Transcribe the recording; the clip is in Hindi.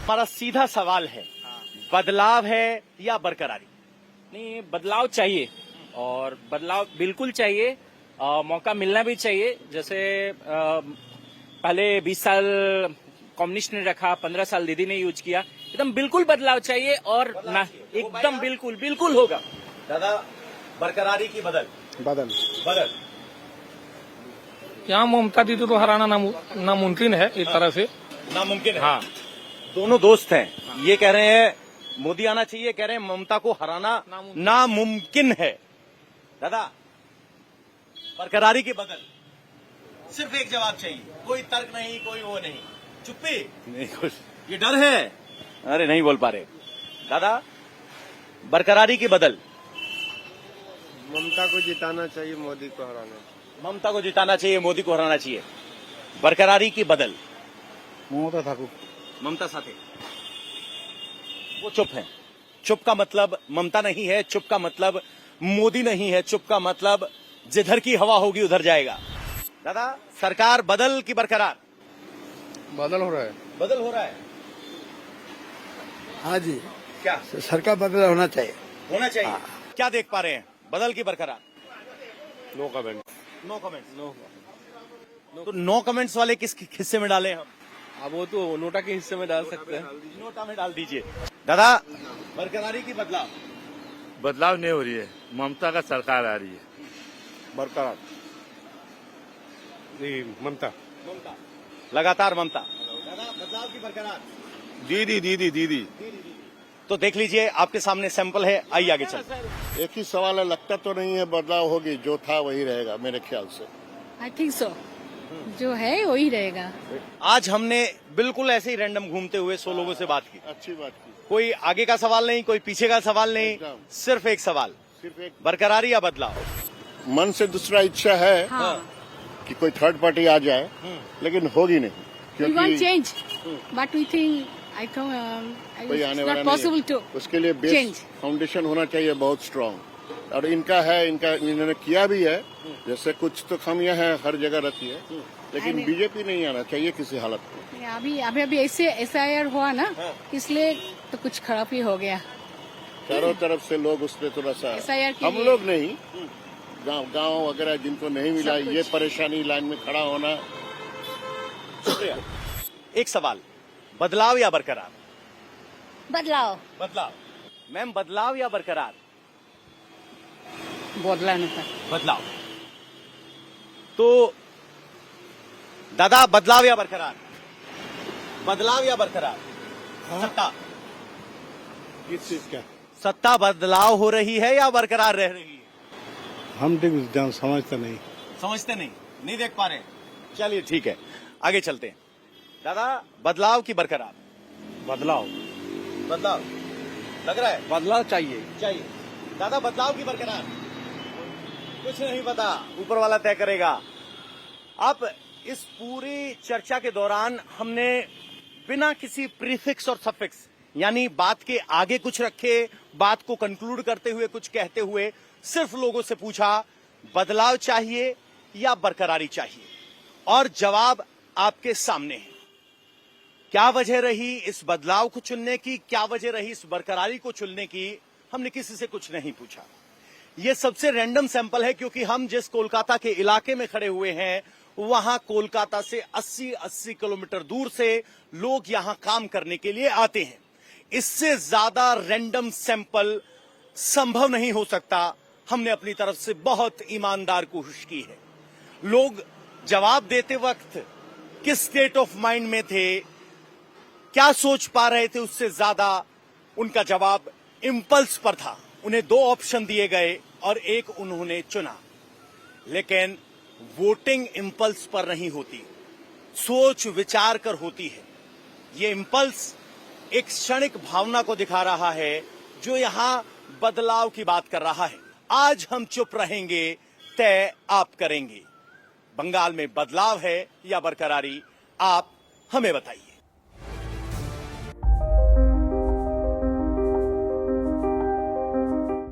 हमारा सीधा सवाल है, बदलाव है या बरकरारी? नहीं, बदलाव चाहिए और बदलाव बिल्कुल चाहिए। मौका मिलना भी चाहिए। जैसे पहले 20 साल कम्युनिस्ट ने रखा, 15 साल दीदी ने यूज किया। एकदम बिल्कुल बदलाव चाहिए और ना एकदम बिल्कुल बिल्कुल होगा। दादा, बरकरारी की बदल? बदल बदल। यहाँ ममता दीदी तो हराना नामुमकिन है एक तरह से। नामुमकिन है। हाँ, दोनों दोस्त हैं, ये कह रहे हैं मोदी आना चाहिए, कह रहे हैं ममता को हराना नामुमकिन है। दादा, बरकरारी की बदल? सिर्फ एक जवाब चाहिए, कोई तर्क नहीं, कोई वो नहीं, चुप्पी नहीं, कुछ ये डर है। अरे नहीं बोल पा रहे। दादा, बरकरारी की बदल? ममता को जिताना चाहिए, मोदी को हराना। ममता को जिताना चाहिए, मोदी को हराना चाहिए। बरकरारी की बदल? ममता ठाकुर। ममता साथे वो चुप है। चुप का मतलब ममता नहीं है, चुप का मतलब मोदी नहीं है, चुप का मतलब जिधर की हवा होगी उधर जाएगा। दादा, सरकार बदल की बरकरार? बदल हो रहा है। बदल हो रहा है। हाँ जी, क्या सरकार बदल होना चाहिए। होना चाहिए? क्या देख पा रहे हैं, बदल की बरकरार? No comment. No comments. तो नो कमेंट्स वाले किस हिस्से में डालें हम? अब वो तो नोटा के हिस्से में डाल सकते हैं। नोटा में डाल दीजिए। दादा, बरकरारी की बदलाव? बदलाव नहीं हो रही है, ममता का सरकार आ रही है। बरकरार जी, ममता। ममता, लगातार ममता। दादा, बदलाव की बरकरार? दीदी। तो देख लीजिए, आपके सामने सैंपल है, आइए आगे चलते। एक ही सवाल है, लगता तो नहीं है बदलाव होगी, जो था वही रहेगा मेरे ख्याल से। आई थिंक सो, जो है वही रहेगा। आज हमने बिल्कुल ऐसे ही रैंडम घूमते हुए 100 लोगों से बात की। अच्छी बात की। कोई आगे का सवाल नहीं, कोई पीछे का सवाल नहीं, एकदम। सिर्फ एक सवाल, सिर्फ एक बरकरारी या बदलाव? मन से दूसरा इच्छा है हाँ, कि कोई थर्ड पार्टी आ जाए, लेकिन होगी नहीं, we want क्योंकि change, but we think कोई आने it's वाला not possible नहीं to है। उसके लिए बेस change. फाउंडेशन होना चाहिए बहुत स्ट्रांग, और इनका है, इन्होंने किया भी है। जैसे कुछ तो खामियां हैं हर जगह रहती है, लेकिन अरे। बीजेपी नहीं आना चाहिए किसी हालत में। अभी ऐसे SIR हुआ ना, इसलिए तो कुछ खराब ही हो गया। चारों तरफ से लोग उस पर थोड़ा सा, SIR के हम लिए। लोग नहीं, गांव वगैरह जिनको नहीं मिला, सब कुछ। ये परेशानी, लाइन में खड़ा होना। शुक्रिया। एक सवाल, बदलाव या बरकरार? बदलाव। बदलाव। मैम, बदलाव या बरकरार? बदलाव था। बदलाव। तो दादा, बदलाव या बरकरार? बदलाव या बरकरार? सत्ता? किस चीज का? सत्ता बदलाव हो रही है या बरकरार रह रही है? हम समझते नहीं। समझते नहीं देख पा रहे। चलिए ठीक है, आगे चलते हैं। दादा, बदलाव की बरकरार? बदलाव। बदलाव लग रहा है। बदलाव चाहिए। दादा, बदलाव की बरकरार? कुछ नहीं पता, ऊपर वाला तय करेगा। अब इस पूरी चर्चा के दौरान हमने बिना किसी प्रीफिक्स और सफिक्स, यानी बात के आगे कुछ रखे, बात को कंक्लूड करते हुए कुछ कहते हुए, सिर्फ लोगों से पूछा बदलाव चाहिए या बरकरारी चाहिए, और जवाब आपके सामने है। क्या वजह रही इस बदलाव को चुनने की, क्या वजह रही इस बरकरारी को चुनने की, हमने किसी से कुछ नहीं पूछा। यह सबसे रैंडम सैंपल है, क्योंकि हम जिस कोलकाता के इलाके में खड़े हुए हैं, वहां कोलकाता से 80 किलोमीटर दूर से लोग यहां काम करने के लिए आते हैं। इससे ज्यादा रैंडम सैंपल संभव नहीं हो सकता। हमने अपनी तरफ से बहुत ईमानदार कोशिश की है। लोग जवाब देते वक्त किस स्टेट ऑफ माइंड में थे, क्या सोच पा रहे थे, उससे ज्यादा उनका जवाब इंपल्स पर था। उन्हें 2 ऑप्शन दिए गए और एक उन्होंने चुना। लेकिन वोटिंग इंपल्स पर नहीं होती, सोच विचार कर होती है। ये इंपल्स एक क्षणिक भावना को दिखा रहा है, जो यहां बदलाव की बात कर रहा है। आज हम चुप रहेंगे, तय आप करेंगे। बंगाल में बदलाव है या बरकरारी, आप हमें बताइए।